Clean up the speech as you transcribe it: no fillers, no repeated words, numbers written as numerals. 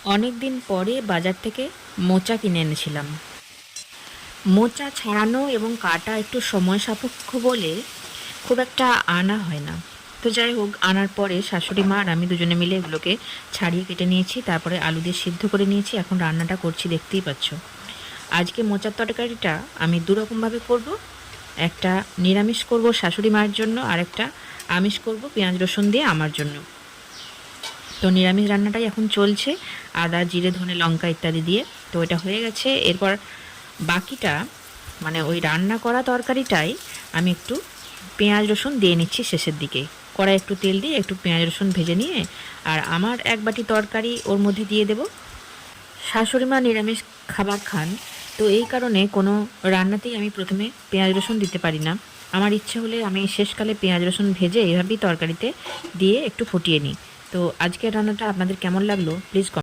অনেক দিন পরে বাজার থেকে মোচা কিনে এনেছিলাম। মোচা ছাড়ানো এবং কাটা একটু সময় সাপেক্ষ বলে খুব একটা আনা হয় না। তো যাই হোক, আনার পরে শাশুড়ি মা আর আমি দুজনে মিলে এগুলোকে ছাড়িয়ে কেটে নিয়েছি, তারপরে আলু দিয়ে সিদ্ধ করে নিয়েছি। এখন রান্নাটা করছি, দেখতেই পাচ্ছ। আজকে মোচার তরকারিটা আমি দুরকমভাবে করব। একটা নিরামিষ করব শাশুড়ি মায়ের জন্য, আর একটা আমিষ করব পেঁয়াজ রসুন দিয়ে আমার জন্য। তো নিরামিষ রান্নাটাই এখন চলছে, আদা জিরে ধনে লঙ্কা ইত্যাদি দিয়ে। তো এটা হয়ে গেছে। এরপর বাকিটা মানে ওই রান্না করা তরকারিটাই আমি একটু পেঁয়াজ রসুন দিয়ে নিচ্ছি শেষের দিকে। কড়াই একটু তেল দিয়ে একটু পেঁয়াজ রসুন ভেজে নিয়ে আর আমার এক বাটি তরকারি ওর মধ্যে দিয়ে দেব। শাশুড়ি মা নিরামিষ খাবার খান, তো এই কারণে কোনো রান্নাতেই আমি প্রথমে পেঁয়াজ রসুন দিতে পারি না। আমার ইচ্ছে হলে আমি শেষকালে পেঁয়াজ রসুন ভেজে এভাবেই তরকারিতে দিয়ে একটু ফুটিয়ে নিই। তো আজকের রান্নাটা আপনাদের কেমন লাগলো প্লিজ